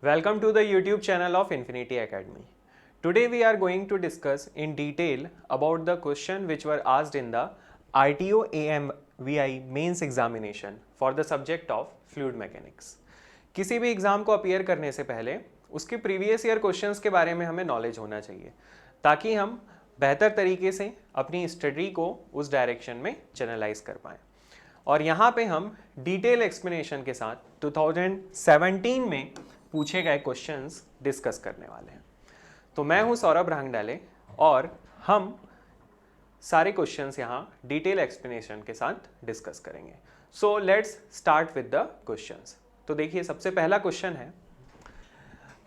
Welcome to the YouTube channel of Infinity Academy. Today we are going to discuss in detail about the question which were asked in the RTO AMVI mains examination for the subject of fluid mechanics. किसी भी exam को appear करने से पहले उसके previous year questions के बारे में हमें नॉलेज होना चाहिए ताकि हम बेहतर तरीके से अपनी स्टडी को उस डायरेक्शन में चैनलाइज कर पाएँ। और यहाँ पे हम डिटेल एक्सप्लेनेशन के साथ 2017 में पूछे गए क्वेश्चंस डिस्कस करने वाले हैं। तो मैं हूँ सौरभ रांगडाले और हम सारे क्वेश्चंस यहाँ डिटेल एक्सप्लेनेशन के साथ डिस्कस करेंगे। So let's start with the questions. तो देखिए सबसे पहला क्वेश्चन है,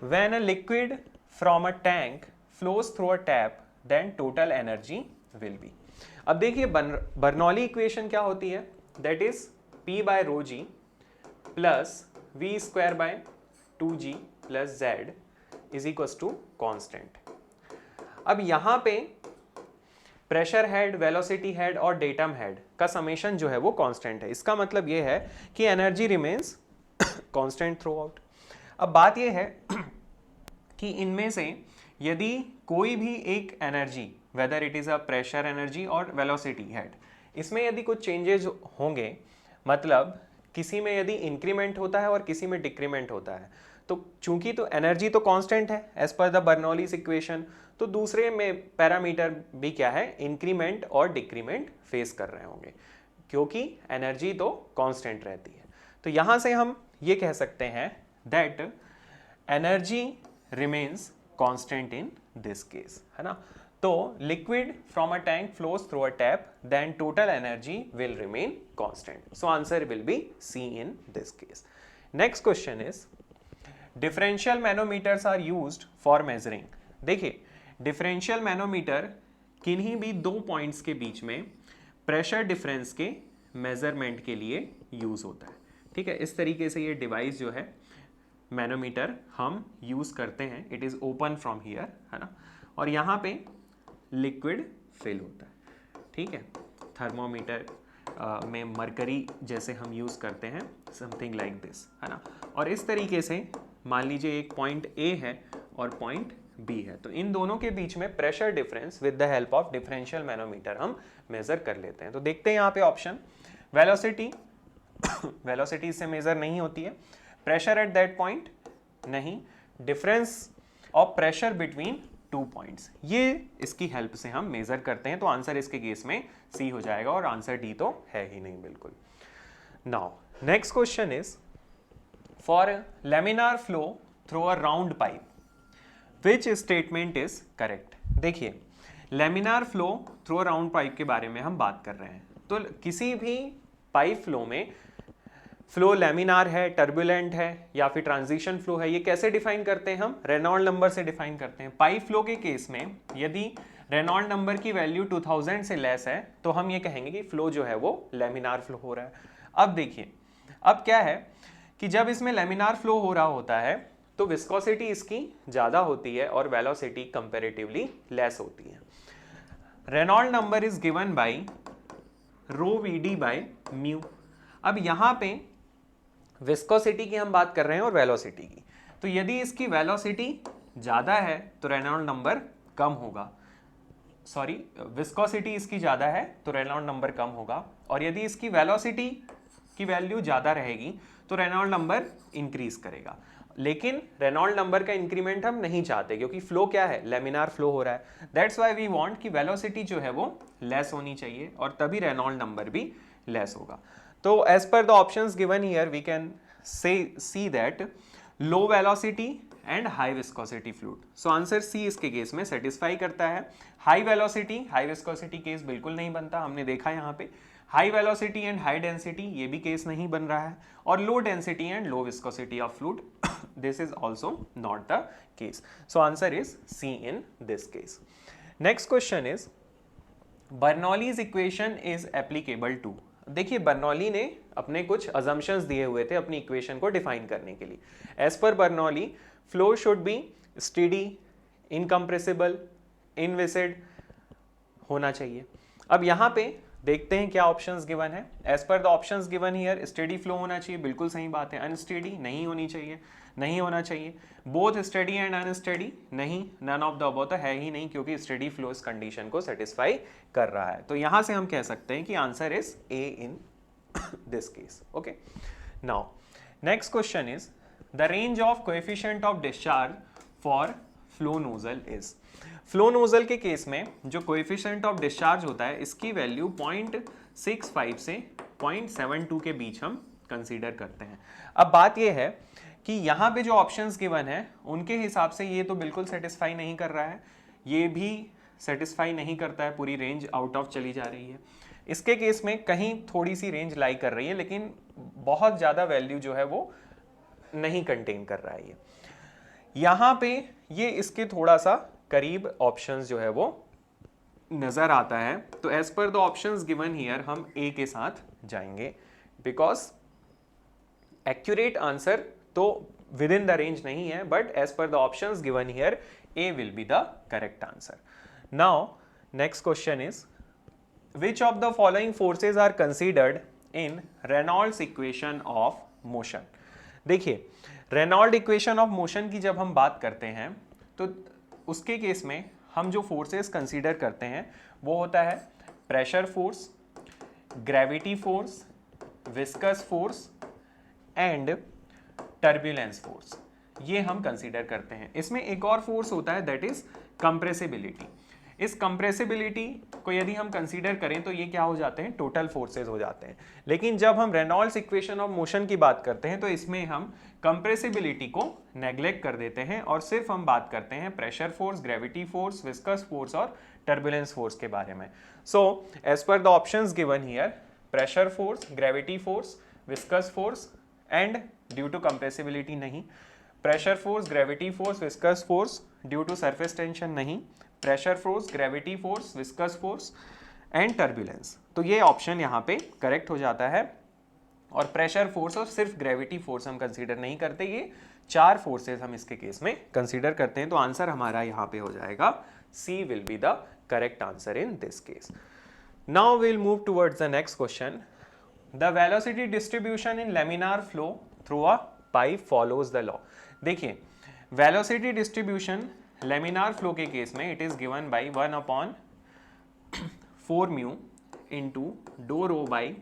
when a liquid from a tank flows through a tap then total energy will be. अब देखिए बर्नौली इक्वेशन क्या होती है, that is P by rho g plus v square by 2g plus z is equal to constant. अब यहाँ पे pressure head, velocity head और datum head का समेशन जो है वो कांस्टेंट है। इसका मतलब ये है कि energy remains constant through out. अब बात ये है कि इनमें से यदि कोई भी एक energy, whether it is a pressure energy और वेलोसिटी हेड, इसमें यदि कुछ चेंजेस होंगे, मतलब किसी में यदि इंक्रीमेंट होता है और किसी में डिक्रीमेंट होता है, तो चूंकि तो एनर्जी तो कांस्टेंट है as per the Bernoulli's equation, तो दूसरे में पैरामीटर भी क्या है, इंक्रीमेंट और डिक्रीमेंट फेस कर रहे होंगे क्योंकि एनर्जी तो कांस्टेंट रहती है। तो यहां से हम ये कह सकते हैं that energy remains constant in this case, है ना। तो liquid from a tank flows through a tap then total energy will remain constant. So answer will be C in this case. Next question is, differential manometers are used for measuring. देखिए differential manometer किन्हीं भी दो points के बीच में pressure difference के measurement के लिए use होता है। ठीक है, इस तरीके से ये डिवाइस जो है मैनोमीटर हम यूज करते हैं। It is open from here, है ना, और यहाँ पे लिक्विड फिल होता है। ठीक है, थर्मोमीटर में मरकरी जैसे हम यूज करते हैं, समथिंग लाइक दिस, है ना। और इस तरीके से मान लीजिए एक पॉइंट ए है और पॉइंट बी है, तो इन दोनों के बीच में pressure difference with the help of differential manometer हम मेजर कर लेते हैं। तो देखते हैं यहाँ पे ऑप्शन, वेलोसिटी वेलोसिटी से मेजर नहीं होती है, प्रेशर एट दैट पॉइंट नहीं, difference of pressure between two points, ये इसकी हेल्प से हम मेजर करते हैं। तो आंसर इसके केस में सी हो जाएगा और आंसर डी तो है ही नहीं बिल्कुल। Now next question is, for laminar flow through a round pipe which statement is correct. देखिए laminar flow through a round pipe के बारे में हम बात कर रहे हैं। तो किसी भी पाइप फ्लो में फ्लो लैमिनार है, टर्बुलेंट है या फिर ट्रांजिशन फ्लो है, ये कैसे डिफाइन करते हैं हम, रेनॉल्ड नंबर से डिफाइन करते हैं। पाइप फ्लो के केस में यदि रेनॉल्ड नंबर की वैल्यू 2000 से लेस है तो हम ये कहेंगे कि फ्लो जो है वो लैमिनार फ्लो हो रहा है। अब देखिए, अब क्या है कि जब इसमें लैमिनार फ्लो हो रहा होता है तो विस्कोसिटी इसकी ज़्यादा होती है और वेलोसिटी कंपेरेटिवली लेस होती है। Reynold number is given by rho V D by mu. अब यहाँ पे विस्कोसिटी की हम बात कर रहे हैं और वेलोसिटी की, तो यदि इसकी वेलोसिटी ज़्यादा है तो रेनॉल्ड नंबर कम होगा, सॉरी विस्कोसिटी इसकी ज़्यादा है तो रेनॉल्ड नंबर कम होगा, और यदि इसकी वेलोसिटी की वैल्यू ज़्यादा रहेगी तो रेनॉल्ड नंबर इंक्रीज करेगा। लेकिन रेनॉल्ड नंबर का इंक्रीमेंट हम नहीं चाहते क्योंकि फ्लो क्या है, लेमिनार फ्लो हो रहा है। दैट्स वाई वी वांट कि वेलोसिटी जो है वो लेस होनी चाहिए और तभी रेनॉल्ड नंबर भी लेस होगा। तो as per the options given here we can see that low velocity and high viscosity fluid. So answer C इसके केस में सेटिस्फाई करता है। High velocity high viscosity case बिल्कुल नहीं बनता, हमने देखा यहाँ पे high velocity and high density ये भी केस नहीं बन रहा है, और low density and low viscosity of fluid this is also not the case. So answer is C in this case. Next question is, Bernoulli's equation is applicable to. देखिए Bernoulli ने अपने कुछ अजम्पशंस दिए हुए थे अपनी इक्वेशन को define करने के लिए। As per Bernoulli flow should be steady, incompressible, inviscid होना चाहिए। अब यहाँ पे देखते हैं क्या ऑप्शंस गिवन है। As per the options given here steady flow होना चाहिए, बिल्कुल सही बात है। अनस्टेडी नहीं होनी चाहिए, नहीं होना चाहिए। बोथ स्टेडी एंड अनस्टेडी नहीं, नन ऑफ द अबव तो है ही नहीं, क्योंकि स्टेडी फ्लो इस कंडीशन को सेटिस्फाई कर रहा है। तो यहां से हम कह सकते हैं कि answer is a in this case. Okay, now next question is the range of coefficient of discharge for flow nozzle is. Flow nozzle के केस में जो कोएफिशिएंट ऑफ डिस्चार्ज होता है इसकी वैल्यू 0.65 से 0.72 के बीच हम कंसीडर करते हैं। अब बात यह है कि यहाँ पे जो ऑप्शंस गिवन है उनके हिसाब से ये तो बिल्कुल सेटिस्फाई नहीं कर रहा है, ये भी सेटिस्फाई नहीं करता है, पूरी रेंज आउट ऑफ चली जा रही है। इसके केस में कहीं थोड़ी सी रेंज लाई कर रही है, लेकिन बहुत ज़्यादा वैल्यू जो है वो नहीं कंटेन कर रहा है ये। यहाँ पे ये इसके थोड़ा सा करीब ऑप्शंस जो है वो नजर आता है। तो as per the options given here हम ए के साथ जाएंगे, बिकॉज एक्यूरेट आंसर तो विद इन द रेंज नहीं है, but as per the options given here A will be the correct answer. Now next question is which of the following forces are considered in Reynolds equation of motion. देखिए, Reynold equation of motion की जब हम बात करते हैं तो उसके case में हम जो फोर्सेस कंसीडर करते हैं वो होता है pressure force, gravity force, viscous force and turbulence force, ये हम कंसीडर करते हैं। इसमें एक और फोर्स होता है दैट इज कंप्रेसिबिलिटी। इस कंप्रेसिबिलिटी को यदि हम कंसीडर करें तो ये क्या हो जाते हैं, टोटल फोर्सेस हो जाते हैं। लेकिन जब हम रेनॉल्ड्स इक्वेशन ऑफ मोशन की बात करते हैं तो इसमें हम कंप्रेसिबिलिटी को नेग्लेक्ट कर देते हैं और सिर्फ हम बात करते हैं pressure force, gravity force, viscous force और टर्बुलेंस फोर्स के बारे में। So as per the options given here pressure force, gravity force, viscous force and due to compressibility नहीं, pressure force, gravity force, viscous force due to surface tension नहीं, pressure force, gravity force, viscous force and turbulence. तो ये option यहाँ पे correct हो जाता है। और प्रेशर फोर्स और सिर्फ ग्रेविटी फोर्स हम कंसीडर नहीं करते, ये चार फोर्सेस हम इसके केस में कंसीडर करते हैं। तो आंसर हमारा यहाँ पे हो जाएगा C will be the correct answer in this case. Now will move towards the next question. The velocity distribution in laminar flow through a pipe follows the law. देखिए, वेलोसिटी डिस्ट्रीब्यूशन लेमिनार फ्लो के case में it is given by 1/4 mu into do rho by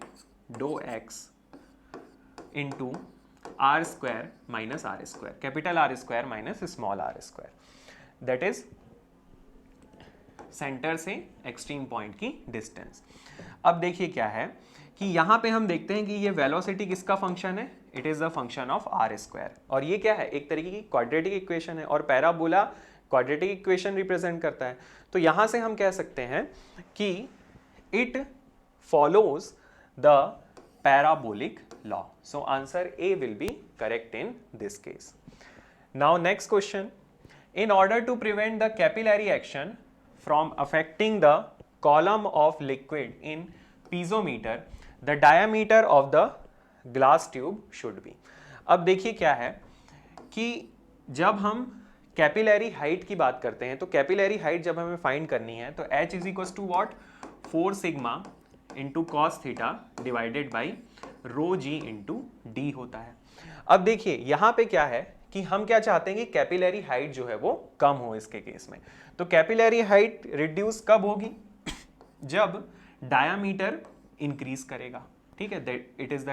do X into R square minus R square, capital R square minus small R square, that is centre से extreme point की distance. अब देखिए क्या है कि यहां पे हम देखते हैं कि ये वेलोसिटी किसका फंक्शन है, it is the function of R square. और ये क्या है, एक तरीके की क्वाड्रेटिक इक्वेशन है और पैराबोला क्वाड्रेटिक इक्वेशन रिप्रेजेंट करता है। तो यहां से हम कह सकते हैं कि it follows the parabolic law. So answer A will be correct in this case. Now next question. In order to prevent the capillary action from affecting the column of liquid in piezometer, the diameter of the glass tube should be. अब देखिए क्या है कि जब हम capillary height की बात करते हैं तो कैपिलरी हाइट जब हमें फाइंड करनी है तो H is equal to what, 4 sigma into cos theta divided by rho G into D होता है। अब देखिए यहाँ पे क्या है कि हम क्या चाहते हैं कि कैपिलरी हाइट जो है वो कम हो इसके केस में। तो कैपिलरी हाइट रिड्यूस कब होगी, जब डायामीटर इंक्रीज करेगा। ठीक है, it is the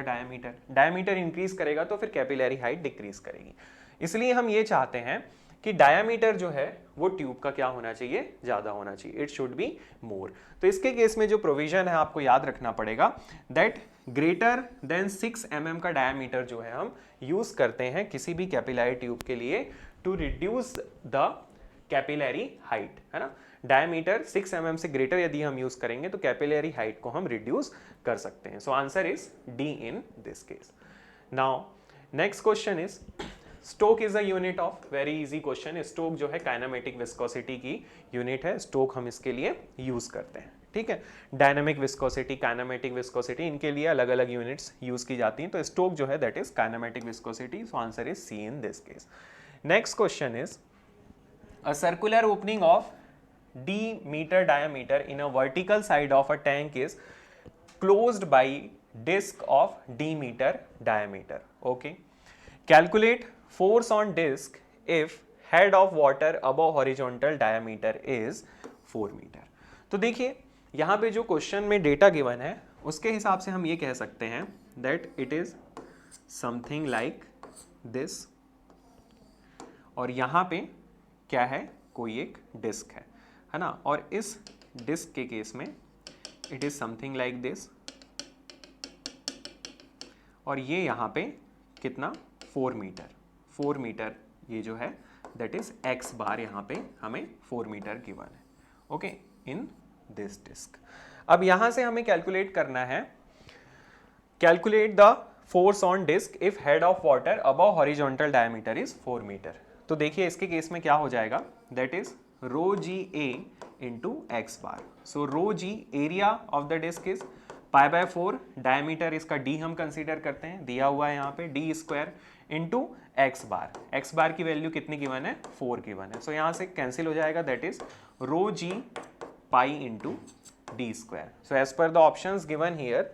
diameter increase करेगा तो फिर कैपिलरी हाइट डिक्रीज करेगी। इसलिए हम ये चाहते हैं कि डायामीटर जो है वो ट्यूब का क्या होना चाहिए, ज्यादा होना चाहिए, इट शुड बी मोर। तो इसके केस में जो प्रोविजन है आपको याद रखना पड़ेगा दैट ग्रेटर देन 6 mm का डायामीटर जो है हम यूज करते हैं किसी भी कैपिलरी ट्यूब के लिए to reduce the capillary height, है ना। डायमीटर 6 mm से ग्रेटर यदि हम यूज करेंगे तो कैपिलरी हाइट को हम रिड्यूस कर सकते हैं। So answer is D in this case. Now next question is stoke is a unit of, very easy question. Stoke जो है काइनेमेटिक विस्कोसिटी की यूनिट है, स्टोक हम इसके लिए यूज करते हैं। ठीक है, डायनामिक विस्कोसिटी, काइनेमेटिक विस्कोसिटी, इनके लिए अलग अलग यूनिट्स यूज की जाती हैं। तो स्टोक जो है that is kinematic viscosity. So answer is C in this case. Next question is a circular opening of d meter diameter in a vertical side of a tank is closed by disk of d meter diameter. Okay, calculate force on disk if head of water above horizontal diameter is 4 metre. तो देखिए यहाँ पे जो question में data given है उसके हिसाब से हम ये कह सकते हैं that it is something like this, और यहाँ पे क्या है, कोई एक डिस्क है ना, और इस डिस्क के केस में it is something like this, और ये यहाँ पे कितना 4 मीटर, 4 मीटर ये जो है दैट इज x बार, यहाँ पे हमें 4 मीटर गिवन है. Okay, in this disc. अब यहाँ से हमें कैलकुलेट करना है, calculate the force on disc if head of water above horizontal diameter is 4 metre. तो देखिए इसके केस में क्या हो जाएगा, that is rho G A into X bar. So rho G area of the disc is pi by 4, diameter इसका d हम consider करते हैं, दिया हुआ है यहाँ पे d स्क्वायर इंटू एक्स बार. एक्स बार की वैल्यू कितनी गिवन है, 4 गिवन है. सो यहाँ से कैंसिल हो जाएगा, that is rho G pi into D square. So as per the options given here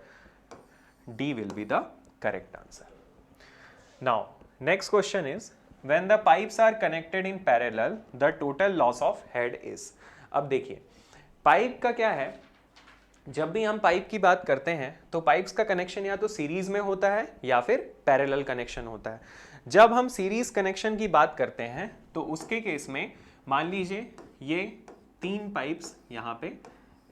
d will be the correct answer. Now next question is when the pipes are connected in parallel the total loss of head is. अब देखिए pipe का क्या है, जब भी हम pipe की बात करते हैं तो पाइप्स का कनेक्शन या तो सीरीज में होता है या फिर पैरेलल कनेक्शन होता है. जब हम सीरीज कनेक्शन की बात करते हैं तो उसके केस में मान लीजिए ये 3 पाइप्स यहाँ पे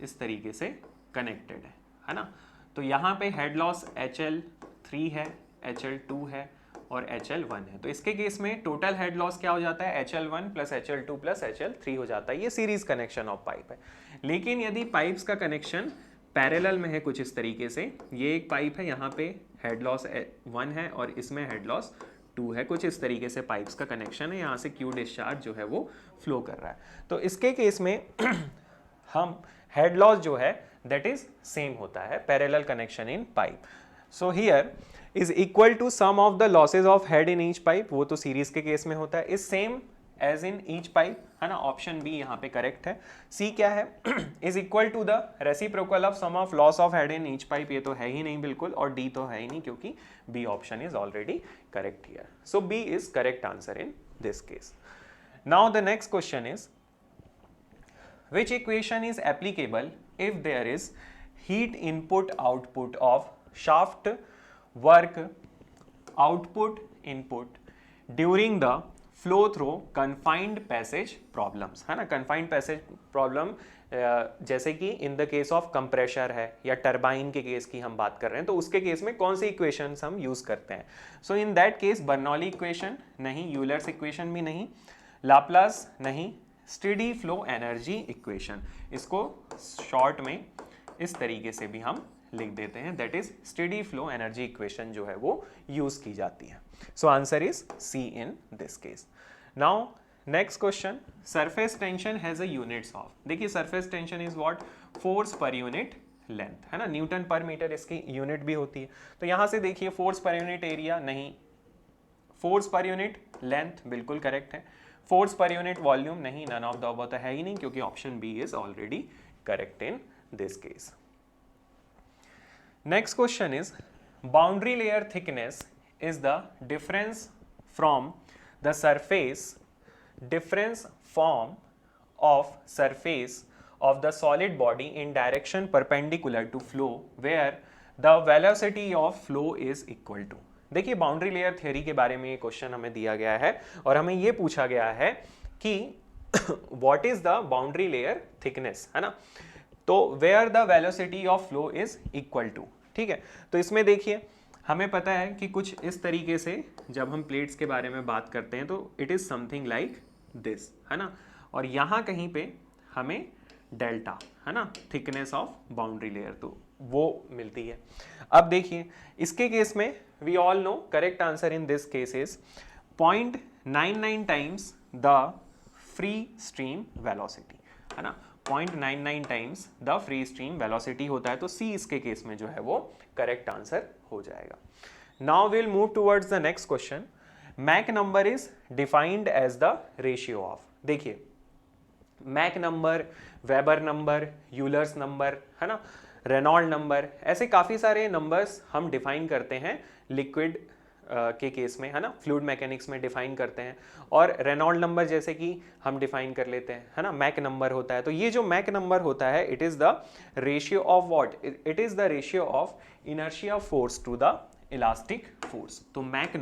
इस तरीके से कनेक्टेड है ना. तो यहाँ पे हेड लॉस HL3 है, HL2 है और HL1 है. तो इसके केस में टोटल हेड लॉस क्या हो जाता है, HL1 plus HL2 plus HL3 हो जाता है. ये सीरीज कनेक्शन ऑफ पाइप है. लेकिन यदि पाइप्स का कनेक्शन पैरेलल में है कुछ इस तरीके से, ये एक पाइप है, यहाँ पे हेड लॉस 1 है और इसमें हेड लॉस 2 है, कुछ इस तरीके से पाइप्स का कनेक्शन है, यहाँ से क्यू डिस्चार्ज जो है वो फ्लो कर रहा है. तो इसके केस में हम हेड लॉस जो है that is same होता है parallel connection in pipe. So here is equal to sum of the losses of head in each pipe. वो तो सीरीज के केस में होता है. is same as in each pipe है ना. ऑप्शन बी यहाँ पे करेक्ट है. सी क्या है, is equal to the reciprocal of sum of loss of head in each pipe. ये तो है ही नहीं बिल्कुल, और डी तो है ही नहीं क्योंकि B option is already correct here. So B is correct answer in this case. Now the next question is which equation is applicable if there is heat input output of shaft work output input during the flow through confined passage problems है ना. confined passage problem जैसे कि इन the case of compressor है या turbine के case की हम बात कर रहे हैं, तो उसके केस में कौन सी इक्वेशंस हम यूज करते हैं. So in that case Bernoulli equation नहीं, यूलर्स इक्वेशन भी नहीं, लाप्लास नहीं, स्टेडी फ्लो एनर्जी इक्वेशन. इसको शॉर्ट में इस तरीके से भी हम लिख देते हैं, that is steady flow energy equation जो है वो यूज की जाती है. So answer is C in this case. Now next question, surface tension has a units of. देखिए surface tension is what, force per unit length है ना, Newton पर मीटर इसकी यूनिट भी होती है. तो यहां से देखिए फोर्स पर यूनिट एरिया नहीं, फोर्स पर यूनिट लेंथ बिल्कुल करेक्ट है, फोर्स पर यूनिट वॉल्यूम नहीं, नन ऑफ द अबव तो है ही नहीं क्योंकि option B is already correct in this case. Next question is boundary layer thickness is the difference from the surface, difference form of surface of the solid body in direction perpendicular to flow where the velocity of flow is equal to. देखिए boundary layer theory के बारे में ये question हमें दिया गया है और हमें ये पूछा गया है कि what is the boundary layer thickness है ना, तो where the velocity of flow is equal to. ठीक है, तो इसमें देखिए हमें पता है कि कुछ इस तरीके से जब हम प्लेट्स के बारे में बात करते हैं तो it is something like this है ना, और यहाँ कहीं पे हमें डेल्टा है ना, थिकनेस ऑफ बाउंड्री लेयर, तो वो मिलती है. अब देखिए इसके केस में we all know correct answer in this case is 0.99 times the free stream velocity है ना, 0.99 times the free stream velocity होता है. तो सी इसके केस में जो है वो करेक्ट आंसर हो जाएगा. Now will move towards the next question. Mach number is defined as the ratio of. देखिए Mach number, Weber number, Euler's number है ना, रेनॉल्ड नंबर, ऐसे काफ़ी सारे नंबर्स हम डिफाइन करते हैं लिक्विड के केस में, है ना, फ्लूइड मैकेनिक्स में डिफाइन करते हैं। और रेनॉल्ड नंबर जैसे कि हम डिफाइन कर लेते हैं, है ना, मैक नंबर होता है। तो ये जो मैक नंबर होता है, it is the ratio of what, it is the ratio of inertia force to the elastic force. तो Mach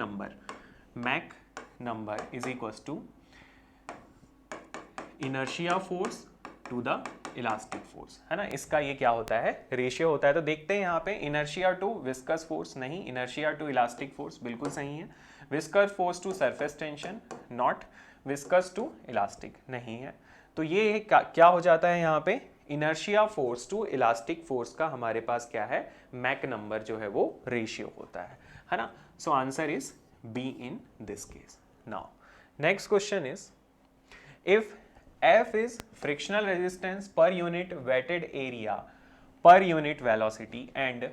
number is equals to inertia force to the elastic force, है ना, इसका ये क्या होता है, रेशियो होता है। तो देखते हैं यहाँ पे, इनर्शिया टू विस्कस फोर्स नहीं, इनर्शिया टू इलास्टिक फोर्स बिल्कुल सही है। Viscous force to surface tension not, viscous to elastic नहीं है। तो ये क्या हो जाता है यहाँ पे, inertia force to elastic force का हमारे पास क्या है, मैक नंबर जो है वो रेशियो होता है ना। सो answer is B in this case. Now next question is, if F is frictional resistance per unit wetted area per unit velocity and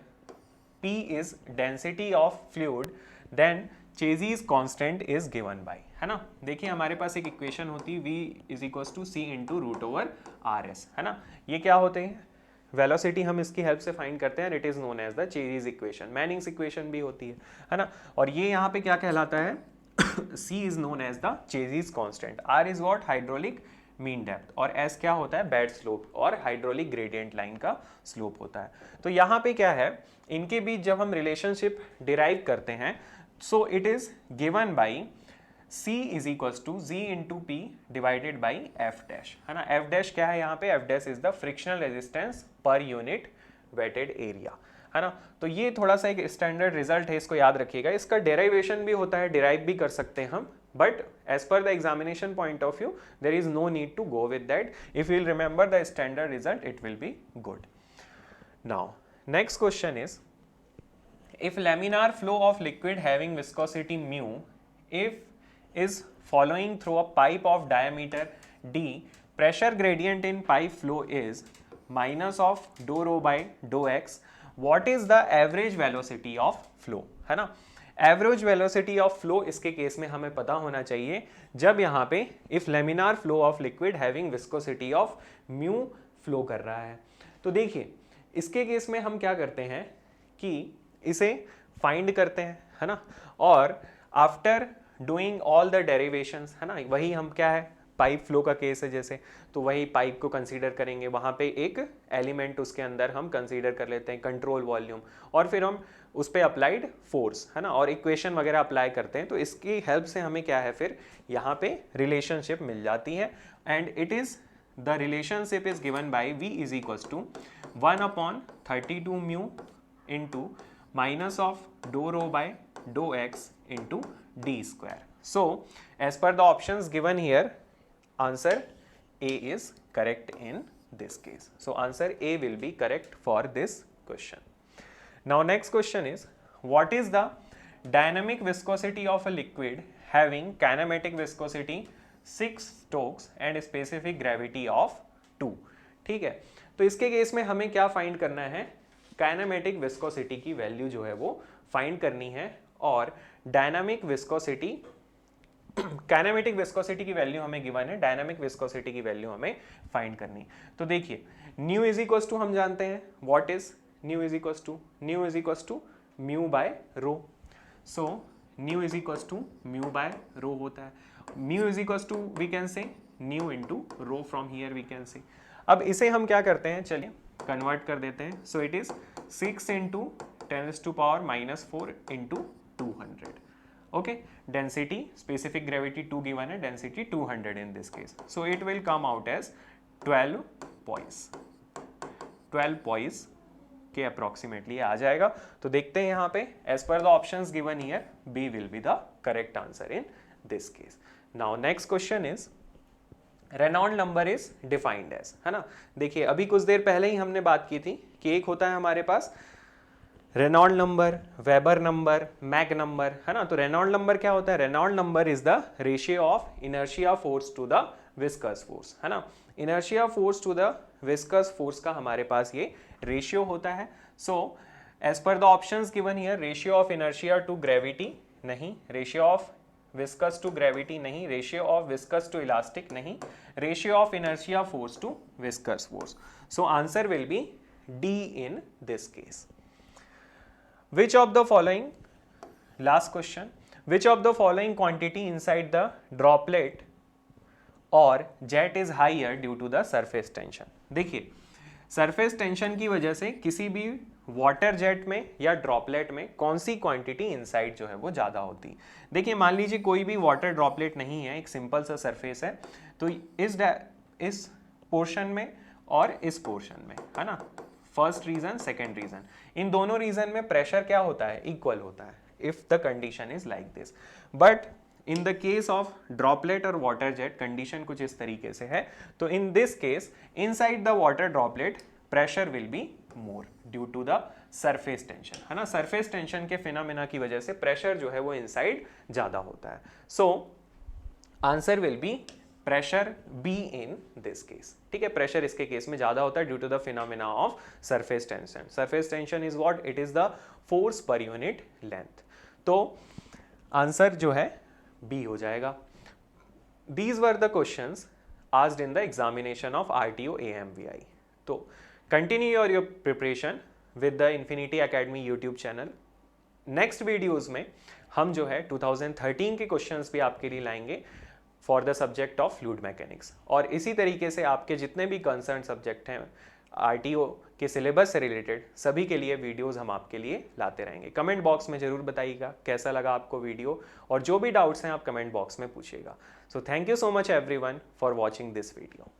P is density of fluid, then Chazy's constant is given by, है ना। देखिए हमारे पास एक equation होती है V is equals to C into root over RS, है ना। ये क्या होते हैं, वेलोसिटी हम इसकी हेल्प से फाइंड करते हैं, it is known as the चेरीज इक्वेशन, मैनिंग्स इक्वेशन भी होती है ना। और ये यहाँ पे क्या कहलाता है, C is known as the Chazy's constant, R is what, hydraulic mean depth, और S क्या होता है, बेड स्लोप और हाइड्रोलिक ग्रेडियंट लाइन का स्लोप होता है। तो यहाँ पे क्या है, इनके बीच जब हम रिलेशनशिप डिराइव करते हैं, so it is given by C is equals to Z into P divided by F dash, है ना। F डैश क्या है यहाँ पे, F dash is the frictional resistance per unit wetted area, है ना। तो ये थोड़ा सा एक स्टैंडर्ड रिजल्ट है, इसको याद रखिएगा। इसका डेरिवेशन भी होता है, डिराइव भी कर सकते हैं हम, but as per the examination point of view there is no need to go with that. If you will remember the standard result, it will be good. Now next question is, if laminar flow of liquid having viscosity mu if is following through a pipe of diameter d, pressure gradient in pipe flow is minus of dou rho by dou x, what is the average velocity of flow, है ना। Average velocity of flow इसके case में हमें पता होना चाहिए, जब यहाँ पे if laminar flow of liquid having viscosity of mu flow कर रहा है। तो देखिए इसके केस में हम क्या करते हैं कि इसे फाइंड करते हैं, है ना, और after doing all the derivations, है ना, वही हम क्या है, पाइप फ्लो का केस है जैसे, तो वही पाइप को कंसीडर करेंगे, वहाँ पे एक एलिमेंट उसके अंदर हम कंसीडर कर लेते हैं कंट्रोल वॉल्यूम, और फिर हम उस पर अप्लाइड फोर्स, है ना, और इक्वेशन वगैरह अप्लाई करते हैं। तो इसकी हेल्प से हमें क्या है, फिर यहाँ पे रिलेशनशिप मिल जाती है, and it is the relationship is given by V is equals to 1/32 mu into minus of dou rho by dou x into d square. So as per the options given here, answer A is correct in this case. So answer A will be correct for this question. Now next question is, what is the dynamic viscosity of a liquid having kinematic viscosity 6 Stokes and specific gravity of 2? ठीक है, तो इसके case में हमें क्या find करना है, kinematic viscosity की वैल्यू जो है वो फाइंड करनी है, और डायनामिक विस्कोसिटी, काइनेमेटिक विस्कोसिटी की वैल्यू हमें गिवन है, डायनामिक विस्कोसिटी की वैल्यू हमें फाइंड करनी। तो देखिए न्यू इज इक्वल्स टू, हम जानते हैं what is nu is equals to, nu is equals to mu by rho. So nu is equals to mu by rho होता है, mu is equals to we can say nu into rho, from here we can say. अब इसे हम क्या करते हैं, चलिए convert कर देते हैं। So it is 6 into 10⁻⁻⁴ into 200। Okay, density specific gravity 2 given है, density 200 in this case, so it will come out as 12 poise, 12 poise के अप्रोक्सीमेटली आ जाएगा। तो देखते हैं यहाँ पे, as per the options given here, B will be the correct answer in this case. Now next question is, Reynold number is defined as, है ना। देखिए अभी कुछ देर पहले ही हमने बात की थी कि एक होता है हमारे पास Reynold number, Weber number, Mach number, है ना। तो रेनॉल्ड नंबर क्या होता है, Reynold number is the ratio of inertia force to the viscous force, है ना। Inertia force to the viscous force का हमारे पास ये रेशियो होता है। So as per the options given here, ratio of inertia to gravity नहीं, ratio of viscous to gravity नहीं, ratio of viscous to elastic नहीं, ratio of inertia force to viscous force. So answer will be D in this case. Which of the following, last question, which of the following quantity inside the droplet और jet is higher due to the surface tension? देखिए, surface tension की वजह से किसी भी water jet में या droplet में कौन सी क्वांटिटी इनसाइड जो है वो ज़्यादा होती है? देखिए, मान लीजिए कोई भी वाटर ड्रॉपलेट नहीं है, एक सिंपल सा सरफेस है, तो इस पोर्शन में और इस पोर्शन में, है ना, फर्स्ट रीजन सेकेंड रीजन, इन दोनों रीजन में प्रेशर क्या होता है? इक्वल होता है, if the condition is like this. But in the case of droplet और वाटर जेट कंडीशन कुछ इस तरीके से है. तो in this case inside the water droplet pressure will be more due to the surface tension, है ना. Surface tension के फिनोमेना की वजह से प्रेशर जो है वो इनसाइड ज्यादा होता है. So answer will be pressure B in this case. ठीक है, प्रेशर इसके केस में ज्यादा होता है due to the phenomena of surface tension. Surface tension is what? It is the force per unit length. तो आंसर जो है बी हो जाएगा. These were the questions asked in the examination of RTO AMVI. तो continue your preparation with the Infinity Academy YouTube channel. Next videos में हम जो है 2013 के क्वेश्चंस भी आपके लिए लाएंगे for the subject of fluid mechanics. और इसी तरीके से आपके जितने भी कंसर्न सब्जेक्ट हैं आरटीओ के सिलेबस से रिलेटेड, सभी के लिए वीडियोस हम आपके लिए लाते रहेंगे. कमेंट बॉक्स में जरूर बताइएगा कैसा लगा आपको वीडियो, और जो भी डाउट्स हैं आप कमेंट बॉक्स में पूछिएगा. So thank you so much everyone for watching this video.